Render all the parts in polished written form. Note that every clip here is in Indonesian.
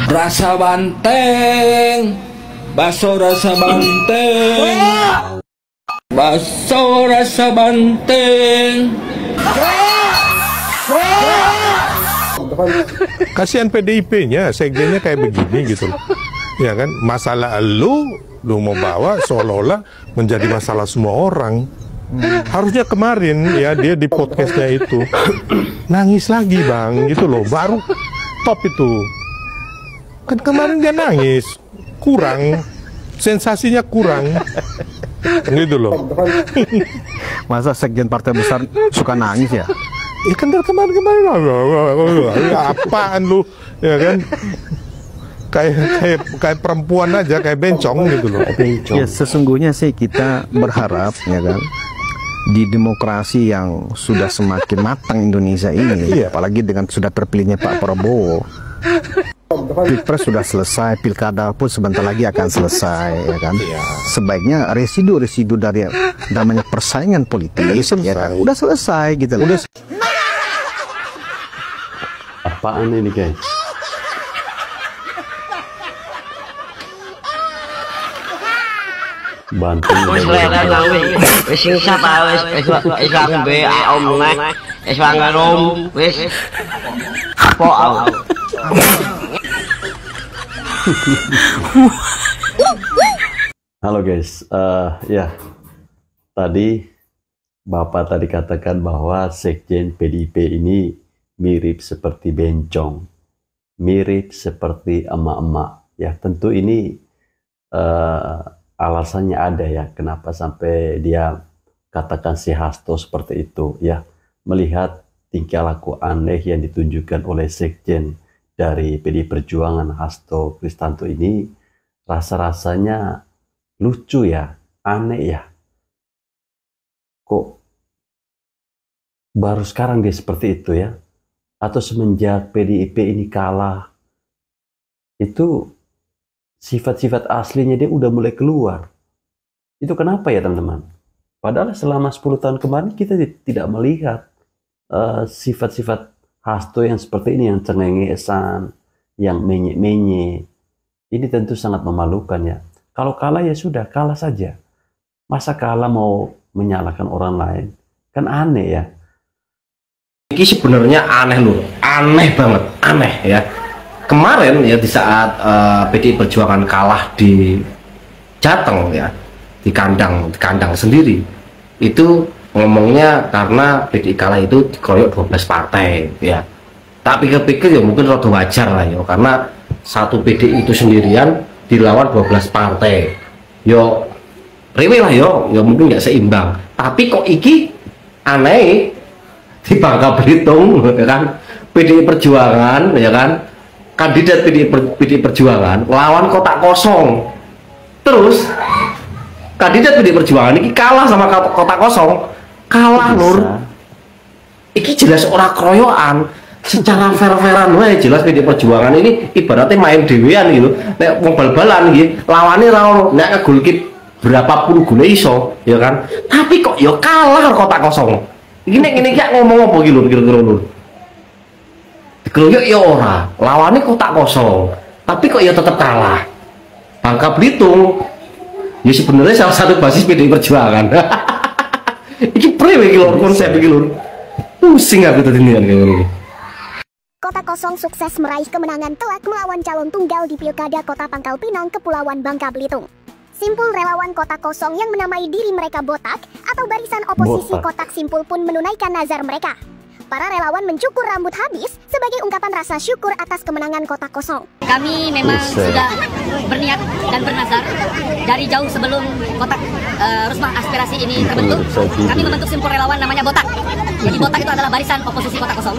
Rasa banteng, bakso rasa banteng, bakso rasa banteng. Kasihan PDIP-nya, sekjennya kayak begini gitu loh. Ya kan, masalah lu mau bawa seolah-olah menjadi masalah semua orang. Harusnya kemarin ya dia di podcastnya itu nangis lagi bang, gitu loh, baru top itu. Kan kemarin dia nangis, kurang, sensasinya kurang, gitu loh. Masa sekjen partai besar suka nangis ya? Ya kan dari kemarin apaan lu, ya kan? Kayak perempuan aja, kayak bencong gitu loh. Ya sesungguhnya sih kita berharap ya kan, di demokrasi yang sudah semakin matang Indonesia ini, apalagi dengan sudah terpilihnya Pak Prabowo, Pilpres sudah selesai, pilkada pun sebentar lagi akan selesai, ya kan? Sebaiknya residu-residu dari namanya persaingan politik, ya kan? Udah selesai gitu loh. Apaan ini guys? Bantu Halo guys, ya tadi Bapak tadi katakan bahwa sekjen PDIP ini mirip seperti bencong, mirip seperti emak-emak. Ya tentu ini alasannya ada ya, kenapa sampai dia katakan si Hasto seperti itu ya, melihat tingkah laku aneh yang ditunjukkan oleh sekjen dari PDI Perjuangan Hasto Kristanto ini, rasa-rasanya lucu ya, aneh ya. Kok baru sekarang dia seperti itu ya? Atau semenjak PDIP ini kalah, itu sifat-sifat aslinya dia udah mulai keluar. Itu kenapa ya teman-teman? Padahal selama 10 tahun kemarin kita tidak melihat sifat-sifat Hasto yang seperti ini, yang cengengesan, yang menye-menye. Ini tentu sangat memalukan ya. Kalau kalah ya sudah, kalah saja. Masa kalah mau menyalahkan orang lain? Kan aneh ya. Ini sebenarnya aneh loh, aneh banget, aneh ya. Kemarin ya di saat PDI Perjuangan kalah di Jateng ya, di kandang sendiri, itu ngomongnya karena PDI kalah itu dikeroyok 12 partai ya. Tak pikir-pikir ya mungkin rada wajar lah ya, karena satu PDI itu sendirian dilawan 12 partai. Yo rewe lah yo mungkin nggak seimbang. Tapi kok iki aneh di Bangka Belitung ya kan, PDI Perjuangan ya kan, kandidat PDI Perjuangan lawan kotak kosong. Terus kandidat PDI Perjuangan ini kalah sama kotak kosong. Kalah lur. Iki jelas ora kroyokan, secara fair-fairan wae jelas PDI Perjuangan ini ibaratnya main dewean gitu. Nek wong bal-balan iki lawane ra ono, nek ngegolke berapa puluh gol iso ya kan. Tapi kok ya kalah kotak kosong. Iki nek ngene iki ngomong apa iki lur kira-kira lur. Dikeroyok ya ora, lawane kotak kosong. Tapi kok ya tetap kalah. Bangka Belitung ya sebenarnya salah satu basis PDI Perjuangan. Iki prewe iki lho konsep iki lho. Pusing aku tadi nih kayak Kotak Kosong sukses meraih kemenangan telak melawan calon tunggal di Pilkada Kota Pangkal Pinang, Kepulauan Bangka Belitung. Simpul relawan Kotak Kosong yang menamai diri mereka Botak atau Barisan Oposisi Kotak Simpul pun menunaikan nazar mereka. Para relawan mencukur rambut habis sebagai ungkapan rasa syukur atas kemenangan kota kosong. Kami memang sudah berniat dan bernazar dari jauh sebelum kotak Rusma Aspirasi ini terbentuk. Kami membentuk simpul relawan namanya Botak. Jadi Botak itu adalah barisan oposisi kota kosong.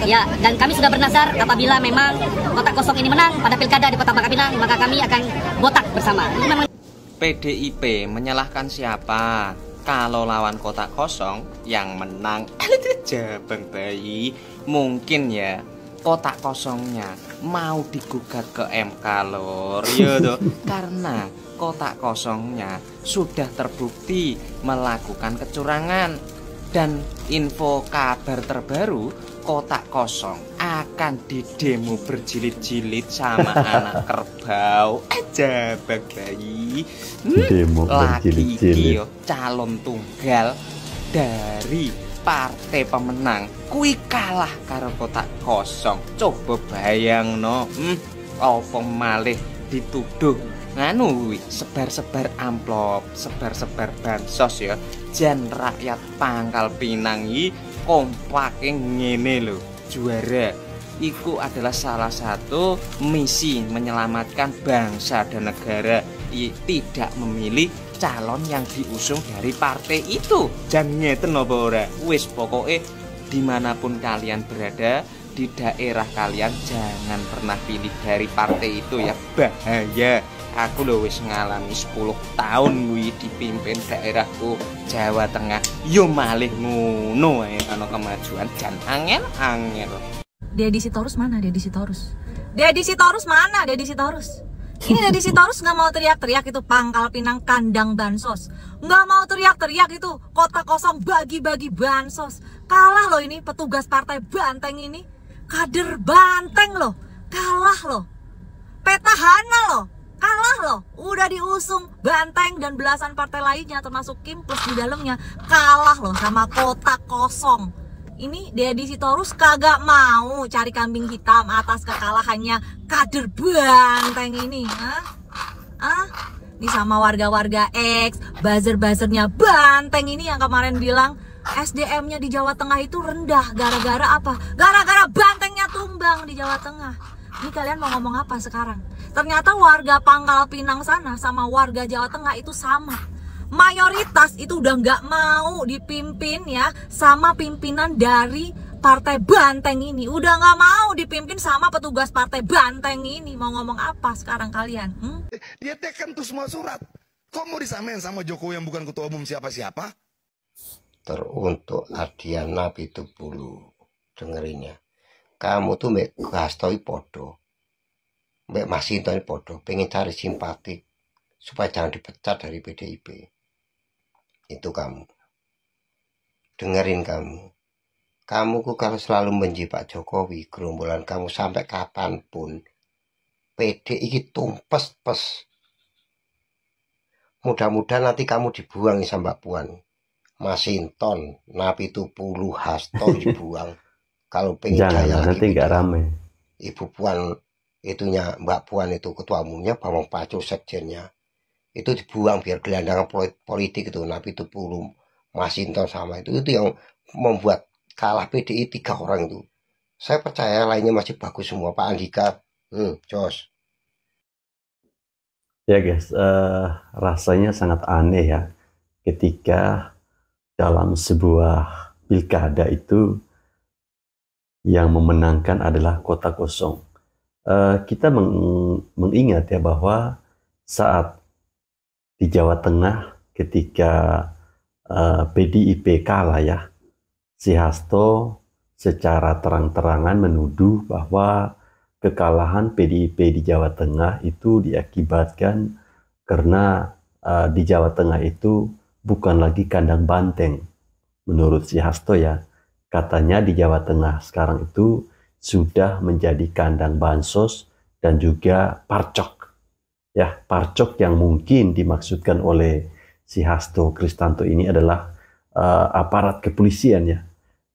Ya, dan kami sudah bernazar apabila memang kota kosong ini menang pada pilkada di Kota Bangka Pinang, maka kami akan botak bersama. PDIP menyalahkan siapa? Kalau lawan kota kosong yang menang Jabang Bayi, mungkin ya kota kosongnya mau digugat ke MK lor, ya toh. Karena kota kosongnya sudah terbukti melakukan kecurangan. Dan info kabar terbaru, kotak kosong akan didemo berjilid-jilid sama anak kerbau Jabang Bayi. Demo Lagi berjilid-jilid. calon tunggal dari partai pemenang kui kalah karo kotak kosong. Coba bayang no, apa malih dituduh nganu sebar-sebar amplop, sebar-sebar bansos ya. Jan rakyat Pangkal Pinang iki kompake ngene lho, juara. Iku adalah salah satu misi menyelamatkan bangsa dan negara. Tidak memilih calon yang diusung dari partai itu. Jan ngeten apa ora? Wis pokoke dimanapun kalian berada, di daerah kalian jangan pernah pilih dari partai itu ya, bahaya. Aku lho wis ngalami 10 tahun kuwi dipimpin daerahku Jawa Tengah. Yo malih ngono ae ana kemajuan jan angel-angel. Deddy Sitorus mana? Deddy Sitorus. Deddy Sitorus mana? Deddy Sitorus. Ini Deddy Sitorus nggak mau teriak-teriak itu Pangkal Pinang kandang bansos. Nggak mau teriak-teriak itu kota kosong bagi-bagi bansos. Kalah loh ini petugas partai Banteng ini. Kader Banteng loh. Kalah loh. Petahana loh. Kalah loh, udah diusung Banteng dan belasan partai lainnya termasuk Kim Plus di dalamnya, kalah loh sama kota kosong. Ini Deddy Sitorus kagak mau cari kambing hitam atas kekalahannya kader Banteng ini. Ini sama warga-warga X, buzzer-buzzernya Banteng ini yang kemarin bilang SDM-nya di Jawa Tengah itu rendah. Gara-gara apa? Gara-gara Bantengnya tumbang di Jawa Tengah. Ini kalian mau ngomong apa sekarang? Ternyata warga Pangkal Pinang sana sama warga Jawa Tengah itu sama. Mayoritas itu udah nggak mau dipimpin ya sama pimpinan dari partai Banteng ini. Udah nggak mau dipimpin sama petugas partai Banteng ini. Mau ngomong apa sekarang kalian? Dia tekan tuh semua surat. Kok mau disamain sama Jokowi yang bukan ketua umum siapa-siapa? Teruntuk Adiana Pitupulu, dengerinnya. Kamu tuh mek gastoi podo. Mbak Masinton podo, pengen cari simpati supaya jangan dipecat dari PDIP. Itu kamu. Dengerin kamu. Kamu kok kalau selalu benci Pak Jokowi, gerombolan kamu sampai kapanpun PDI tumpes-pes. Mudah-mudahan nanti kamu dibuang sama Mbak Puan. Masinton, Napitupulu, Hasto dibuang. Kalau pengen jaya lagi, nanti nggak rame. Ibu Puan itunya Mbak Puan itu ketua umumnya, Bambang Pacul sekjennya itu dibuang biar gelandangan politik itu. Napitupulu, Masinton sama itu yang membuat kalah PDI 3 orang itu. Saya percaya lainnya masih bagus semua. Pak Andika, jos. Ya guys, rasanya sangat aneh ya ketika dalam sebuah pilkada itu yang memenangkan adalah kota kosong. Kita mengingat ya bahwa saat di Jawa Tengah ketika PDIP kalah ya, si Hasto secara terang-terangan menuduh bahwa kekalahan PDIP di Jawa Tengah itu diakibatkan karena di Jawa Tengah itu bukan lagi kandang banteng. Menurut si Hasto ya, katanya di Jawa Tengah sekarang itu sudah menjadi kandang bansos dan juga parcok. Ya, parcok yang mungkin dimaksudkan oleh si Hasto Kristanto ini adalah aparat kepolisian ya.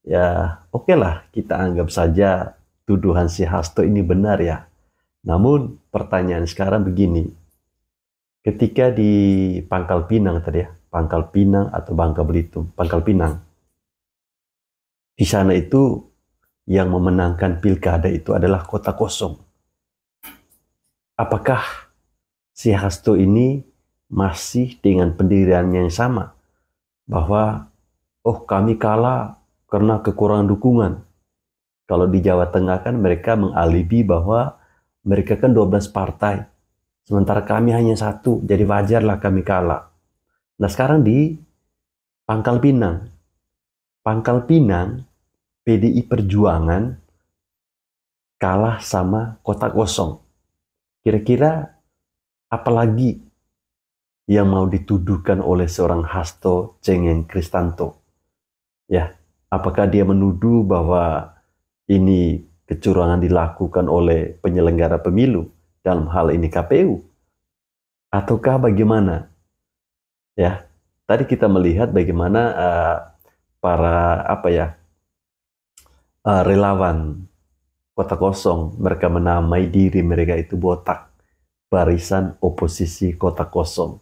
Ya, oke lah, kita anggap saja tuduhan si Hasto ini benar ya. Namun pertanyaan sekarang begini. Ketika di Pangkal Pinang tadi ya, Pangkal Pinang atau Bangka Belitung, Pangkal Pinang. Di sana itu yang memenangkan pilkada itu adalah kota kosong. Apakah si Hasto ini masih dengan pendiriannya yang sama? Bahwa, oh kami kalah karena kekurangan dukungan. Kalau di Jawa Tengah kan mereka mengalibi bahwa mereka kan 12 partai. Sementara kami hanya 1, jadi wajarlah kami kalah. Nah sekarang di Pangkal Pinang. Pangkal Pinang, PDI Perjuangan kalah sama kota kosong. Kira-kira apalagi yang mau dituduhkan oleh seorang Hasto Cengeng Kristanto? Ya, apakah dia menuduh bahwa ini kecurangan dilakukan oleh penyelenggara pemilu, dalam hal ini KPU? Ataukah bagaimana? Ya, tadi kita melihat bagaimana para relawan kota kosong, mereka menamai diri mereka itu botak, barisan oposisi kota kosong.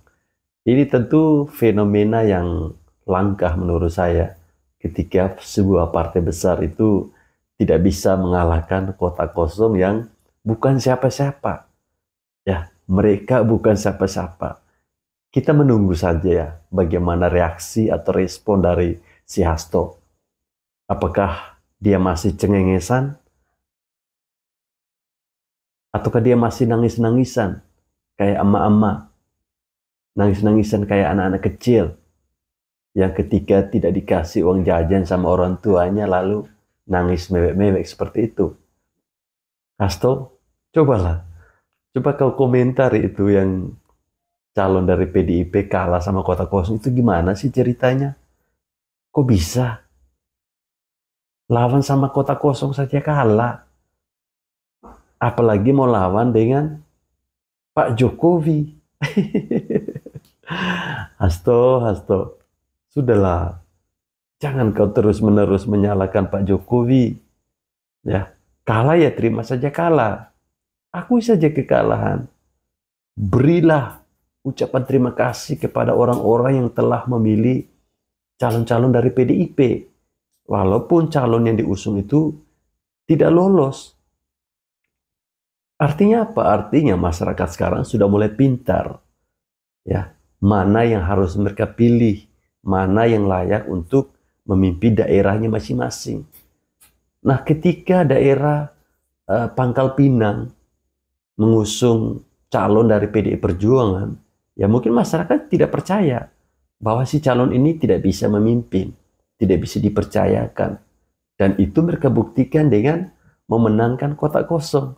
Ini tentu fenomena yang langka menurut saya ketika sebuah partai besar itu tidak bisa mengalahkan kota kosong yang bukan siapa-siapa. Ya, mereka bukan siapa-siapa. Kita menunggu saja ya bagaimana reaksi atau respon dari si Hasto. Apakah dia masih cengengesan? Ataukah dia masih nangis-nangisan kayak emak-emak? Nangis-nangisan kayak anak-anak kecil yang ketika tidak dikasih uang jajan sama orang tuanya lalu nangis mewek-mewek seperti itu. Hasto, coba kau komentar itu yang calon dari PDIP kalah sama kota kosong itu gimana sih ceritanya? Kok bisa? Lawan sama kota kosong saja kalah. Apalagi mau lawan dengan Pak Jokowi. Hasto, sudahlah. Jangan kau terus-menerus menyalahkan Pak Jokowi. Ya, kalah ya terima saja kalah. Akui saja kekalahan. Berilah ucapan terima kasih kepada orang-orang yang telah memilih calon-calon dari PDIP. Walaupun calon yang diusung itu tidak lolos. Artinya apa? Artinya masyarakat sekarang sudah mulai pintar. Ya, mana yang harus mereka pilih, mana yang layak untuk memimpin daerahnya masing-masing. Nah, ketika daerah Pangkal Pinang mengusung calon dari PDI Perjuangan, ya mungkin masyarakat tidak percaya bahwa si calon ini tidak bisa memimpin, tidak bisa dipercayakan. Dan itu mereka buktikan dengan memenangkan kota kosong.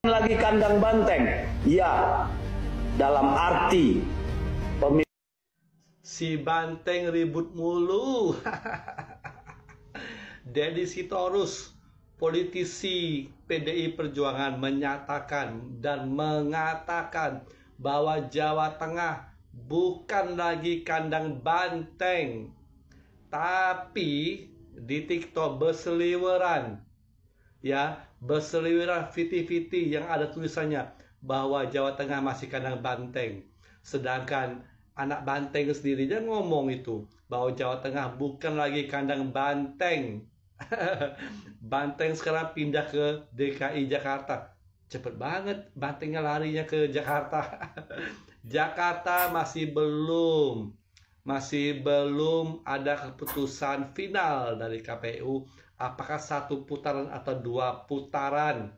Lagi kandang banteng, ya, dalam arti si banteng ribut mulu. Deddy Sitorus, politisi PDI Perjuangan, menyatakan dan mengatakan bahwa Jawa Tengah bukan lagi kandang banteng, tapi di TikTok berseliweran. Ya, berseliweran fiti-fiti yang ada tulisannya bahwa Jawa Tengah masih kandang banteng. Sedangkan anak banteng sendiri dia ngomong itu bahwa Jawa Tengah bukan lagi kandang banteng. Banteng sekarang pindah ke DKI Jakarta. Cepet banget bantengnya larinya ke Jakarta. Jakarta masih belum ada keputusan final dari KPU apakah 1 putaran atau 2 putaran.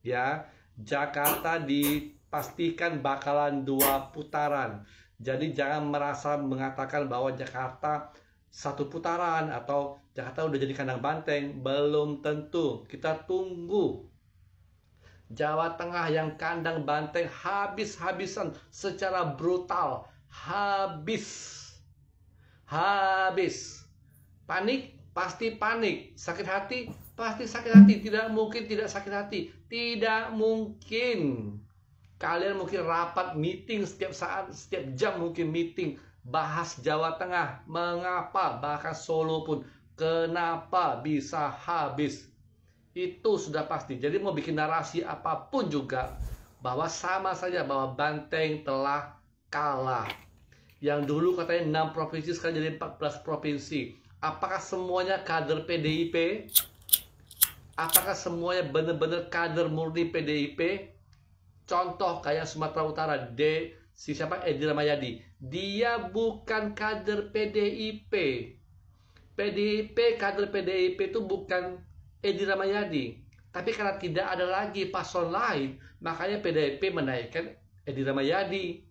Ya, Jakarta dipastikan bakalan 2 putaran. Jadi jangan merasa mengatakan bahwa Jakarta 1 putaran atau Jakarta udah jadi kandang banteng. Belum tentu. Kita tunggu Jawa Tengah yang kandang banteng habis-habisan secara brutal. Habis. Panik, pasti panik. Sakit hati, pasti sakit hati. Tidak mungkin tidak sakit hati. Tidak mungkin. Kalian mungkin rapat, meeting setiap saat, setiap jam mungkin meeting. Bahas Jawa Tengah. Mengapa, bahkan Solo pun. Kenapa bisa habis. Itu sudah pasti. Jadi mau bikin narasi apapun juga. Bahwa sama saja bahwa banteng telah kalah. Yang dulu katanya 6 provinsi sekarang jadi 14 provinsi. Apakah semuanya kader PDIP? Apakah semuanya benar-benar kader murni PDIP? Contoh kayak Sumatera Utara, Edi Rahmayadi. Dia bukan kader PDIP. Kader PDIP itu bukan Edi Rahmayadi. Tapi karena tidak ada lagi paslon lain, makanya PDIP menaikkan Edi Rahmayadi.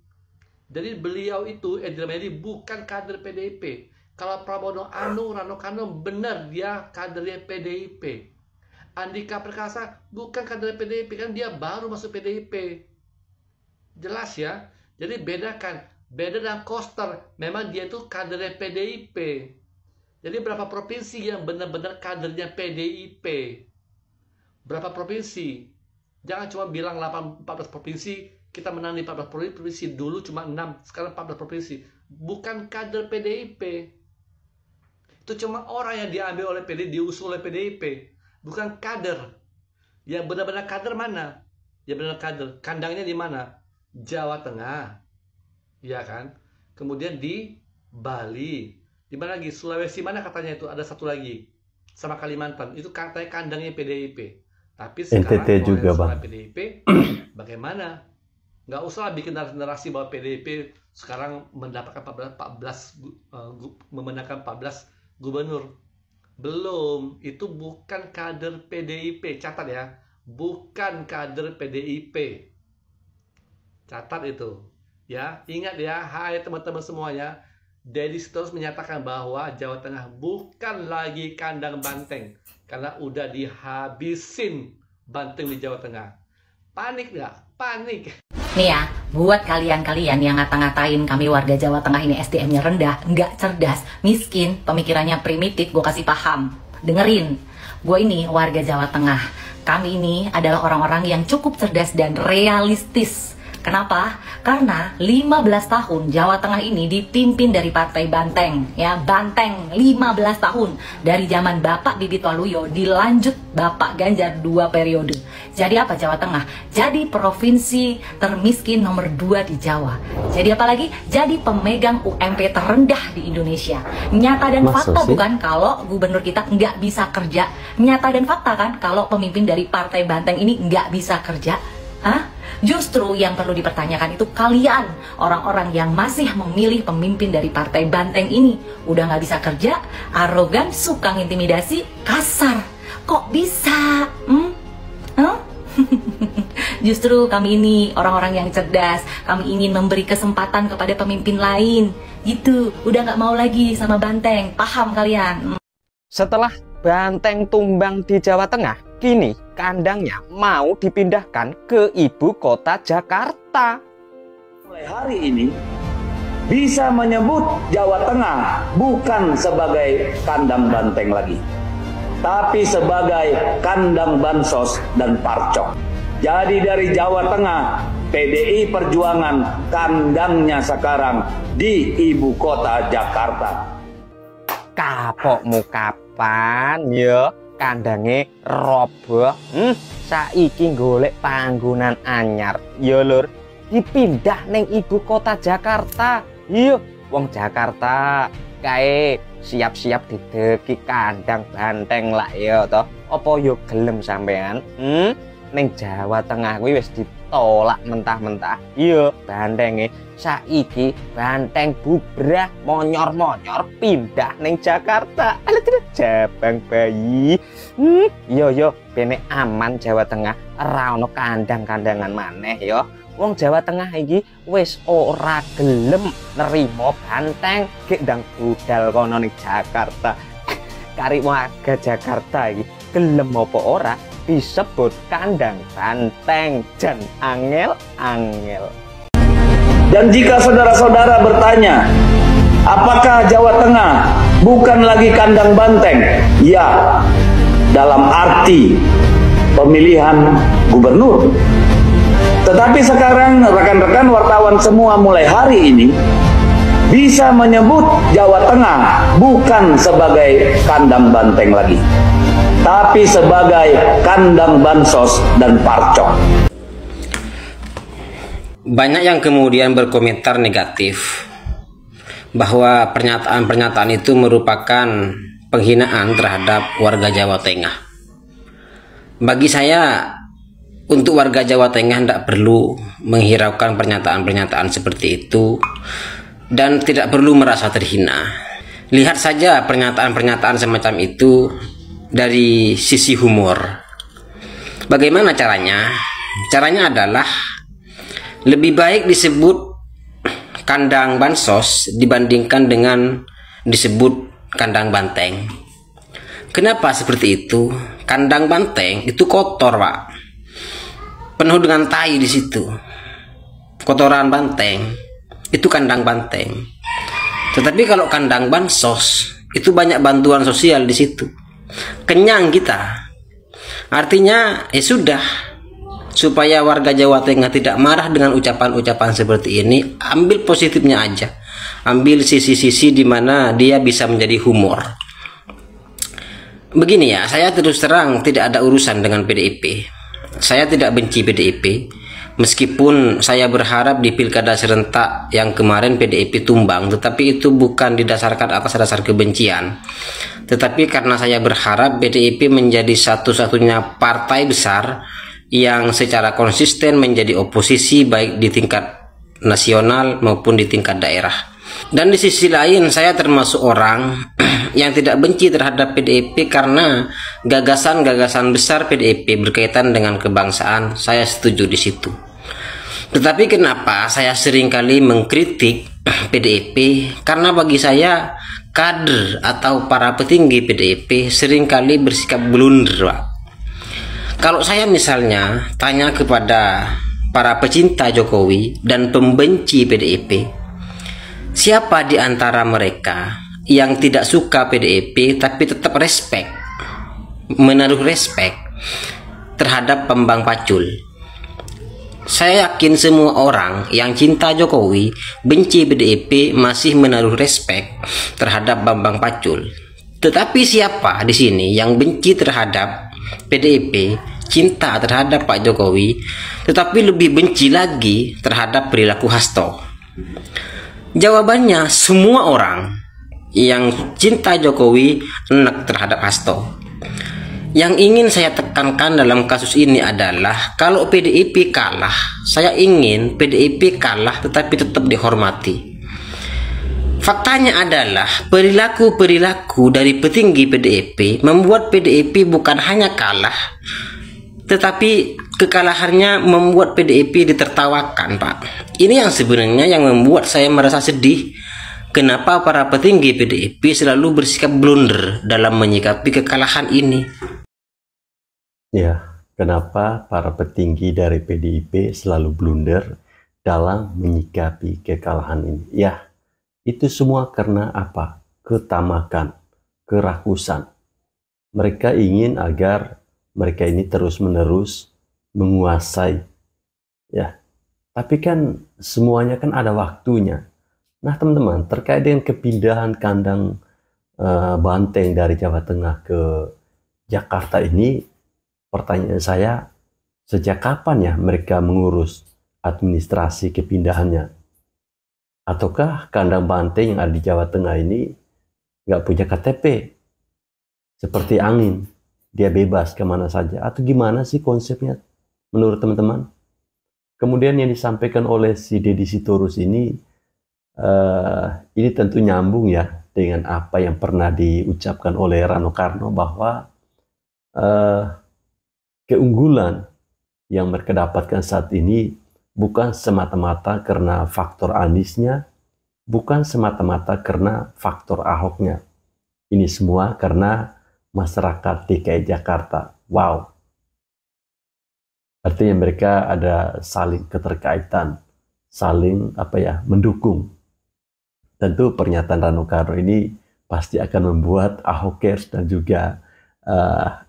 Jadi beliau itu, Edi Rahmayadi, bukan kader PDIP. Kalau Pramono Anung, Rano Karno, benar dia kadernya PDIP. Andika Perkasa bukan kader PDIP, kan dia baru masuk PDIP. Jelas ya. Jadi bedakan. Beda dengan Koster, memang dia itu kadernya PDIP. Jadi berapa provinsi yang benar-benar kadernya PDIP? Berapa provinsi? Jangan cuma bilang 14 provinsi, kita menang di 14 provinsi. Dulu cuma 6, sekarang 14 provinsi. Bukan kader PDIP. Itu cuma orang yang diambil oleh PDIP, diusul oleh PDIP. Bukan kader. Yang benar-benar kader mana? Yang benar kader. Kandangnya di mana? Jawa Tengah. Ya kan? Kemudian di Bali. Di mana lagi? Sulawesi mana katanya itu? Ada satu lagi. Sama Kalimantan. Itu katanya kandangnya PDIP. Tapi sekarang NTT juga, Bang. PDIP bagaimana? Nggak usah bikin narasi bahwa PDIP sekarang mendapatkan 14 memenangkan 14 gubernur. Belum, itu bukan kader PDIP. Catat ya, bukan kader PDIP. Catat itu. Ya, ingat ya, hai teman-teman semuanya. Dedi terus menyatakan bahwa Jawa Tengah bukan lagi kandang banteng karena udah dihabisin banteng di Jawa Tengah. Panik nggak? Panik. Nih ya, buat kalian-kalian yang ngata-ngatain kami warga Jawa Tengah ini SDM-nya rendah, nggak cerdas, miskin, pemikirannya primitif, gue kasih paham. Dengerin, gue ini warga Jawa Tengah. Kami ini adalah orang-orang yang cukup cerdas dan realistis. Kenapa? Karena 15 tahun Jawa Tengah ini dipimpin dari Partai Banteng. Ya, Banteng 15 tahun. Dari zaman Bapak Bibit Waluyo dilanjut Bapak Ganjar 2 periode. Jadi apa Jawa Tengah? Jadi provinsi termiskin nomor 2 di Jawa. Jadi apa lagi? Jadi pemegang UMP terendah di Indonesia. Nyata dan fakta bukan kalau gubernur kita nggak bisa kerja. Nyata dan fakta kan kalau pemimpin dari Partai Banteng ini nggak bisa kerja. Hah? Justru yang perlu dipertanyakan itu kalian, orang-orang yang masih memilih pemimpin dari Partai Banteng ini. Udah nggak bisa kerja, arogan, suka intimidasi, kasar. Kok bisa? Justru kami ini orang-orang yang cerdas. Kami ingin memberi kesempatan kepada pemimpin lain. Gitu, udah nggak mau lagi sama Banteng. Paham kalian? Setelah Banteng tumbang di Jawa Tengah, kini kandangnya mau dipindahkan ke ibu kota Jakarta. Mulai hari ini bisa menyebut Jawa Tengah bukan sebagai kandang banteng lagi, tapi sebagai kandang bansos dan parcok. Jadi dari Jawa Tengah, PDI Perjuangan kandangnya sekarang di ibu kota Jakarta. Kapokmu kapan ya kandange roboh? Saiki golek panggonan anyar ya lur, dipindah neng ibu kota Jakarta. Iya, wong Jakarta kae siap-siap dideki kandang banteng lah ya toh. Apa yo gelem sampean? Neng Jawa Tengah kuwi wis ditolak mentah-mentah. Iya, bantenge saiki banteng bubrah monyor-monyor pindah neng Jakarta. Ala tidak jabang bayi. Yo bene aman Jawa Tengah, ora ono kandang-kandangan maneh yo. Wong Jawa Tengah iki wis ora gelem nerima banteng gek ndang budal kono ning Jakarta. Kari warga Jakarta iki gelem apa ora disebut kandang banteng jan angel-angel. Dan jika saudara-saudara bertanya, apakah Jawa Tengah bukan lagi kandang banteng? Ya, dalam arti pemilihan gubernur. Tetapi sekarang rekan-rekan wartawan semua mulai hari ini bisa menyebut Jawa Tengah bukan sebagai kandang banteng lagi, tapi sebagai kandang bansos dan parcok. Banyak yang kemudian berkomentar negatif bahwa pernyataan-pernyataan itu merupakan penghinaan terhadap warga Jawa Tengah. Bagi saya, untuk warga Jawa Tengah tidak perlu menghiraukan pernyataan-pernyataan seperti itu dan tidak perlu merasa terhina. Lihat saja pernyataan-pernyataan semacam itu dari sisi humor. Bagaimana caranya? Caranya adalah lebih baik disebut kandang bansos dibandingkan dengan disebut kandang banteng. Kenapa seperti itu? Kandang banteng itu kotor, Pak. Penuh dengan tai di situ. Kotoran banteng itu kandang banteng. Tetapi kalau kandang bansos itu banyak bantuan sosial di situ. Kenyang kita. Artinya ya sudah, supaya warga Jawa Tengah tidak marah dengan ucapan-ucapan seperti ini, ambil positifnya aja. Ambil sisi-sisi di mana dia bisa menjadi humor. Begini ya, saya terus terang tidak ada urusan dengan PDIP. Saya tidak benci PDIP. Meskipun saya berharap di pilkada serentak yang kemarin PDIP tumbang, tetapi itu bukan didasarkan atas dasar kebencian. Tetapi karena saya berharap PDIP menjadi satu-satunya partai besar yang secara konsisten menjadi oposisi baik di tingkat nasional maupun di tingkat daerah. Dan di sisi lain saya termasuk orang yang tidak benci terhadap PDIP karena gagasan-gagasan besar PDIP berkaitan dengan kebangsaan, saya setuju di situ. Tetapi kenapa saya seringkali mengkritik PDIP? Karena bagi saya kader atau para petinggi PDIP seringkali bersikap blunder, Pak. Kalau saya misalnya tanya kepada para pecinta Jokowi dan pembenci PDIP, siapa di antara mereka yang tidak suka PDIP tapi tetap respect, menaruh respect terhadap Bambang Pacul? Saya yakin semua orang yang cinta Jokowi, benci PDIP, masih menaruh respect terhadap Bambang Pacul. Tetapi siapa di sini yang benci terhadap PDIP, cinta terhadap Pak Jokowi, tetapi lebih benci lagi terhadap perilaku Hasto? Jawabannya semua orang yang cinta Jokowi enak terhadap Hasto. Yang ingin saya tekankan dalam kasus ini adalah kalau PDIP kalah, saya ingin PDIP kalah tetapi tetap dihormati. Faktanya adalah perilaku-perilaku dari petinggi PDIP membuat PDIP bukan hanya kalah, tetapi kekalahannya membuat PDIP ditertawakan, Pak. Ini yang sebenarnya yang membuat saya merasa sedih. Kenapa para petinggi PDIP selalu bersikap blunder dalam menyikapi kekalahan ini? Ya, kenapa para petinggi dari PDIP selalu blunder dalam menyikapi kekalahan ini? Ya, itu semua karena apa? Ketamakan, kerakusan. Mereka ingin agar mereka ini terus-menerus menguasai. Ya, tapi kan semuanya kan ada waktunya. Nah teman-teman, terkait dengan kepindahan kandang banteng dari Jawa Tengah ke Jakarta ini, pertanyaan saya, sejak kapan ya mereka mengurus administrasi kepindahannya? Ataukah kandang banteng yang ada di Jawa Tengah ini nggak punya KTP? Seperti angin, dia bebas kemana saja? Atau gimana sih konsepnya menurut teman-teman? Kemudian yang disampaikan oleh si Deddy Sitorus ini tentu nyambung ya dengan apa yang pernah diucapkan oleh Rano Karno bahwa keunggulan yang mereka dapatkan saat ini bukan semata-mata karena faktor Aniesnya, bukan semata-mata karena faktor Ahoknya. Ini semua karena masyarakat DKI Jakarta. Wow. Artinya mereka ada saling keterkaitan, saling mendukung. Tentu pernyataan Rano Karno ini pasti akan membuat Ahokers dan juga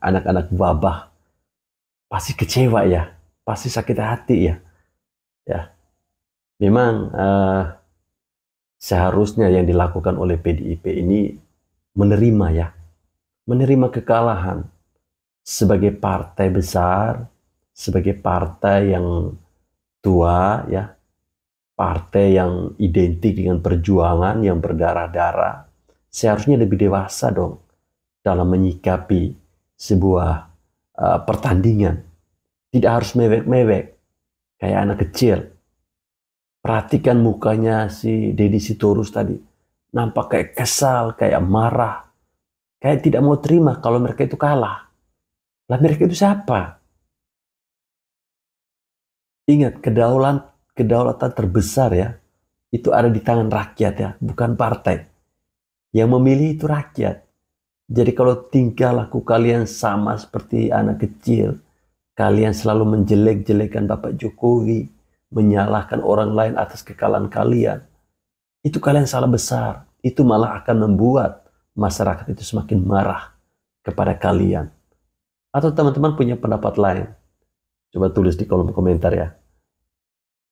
anak-anak babah pasti kecewa ya, pasti sakit hati ya. Ya, memang seharusnya yang dilakukan oleh PDIP ini menerima ya, menerima kekalahan sebagai partai besar, sebagai partai yang tua ya, partai yang identik dengan perjuangan yang berdarah-darah seharusnya lebih dewasa dong dalam menyikapi sebuah pertandingan. Tidak harus mewek-mewek kayak anak kecil. Perhatikan mukanya si Deddy Sitorus tadi. Nampak kayak kesal, kayak marah. Kayak tidak mau terima kalau mereka itu kalah. Lah mereka itu siapa? Ingat, kedaulatan terbesar ya, itu ada di tangan rakyat ya, bukan partai. Yang memilih itu rakyat. Jadi kalau tingkah laku kalian sama seperti anak kecil, kalian selalu menjelek-jelekan Bapak Jokowi, menyalahkan orang lain atas kekalahan kalian, itu kalian salah besar. Itu malah akan membuat masyarakat itu semakin marah kepada kalian. Atau teman-teman punya pendapat lain? Coba tulis di kolom komentar ya.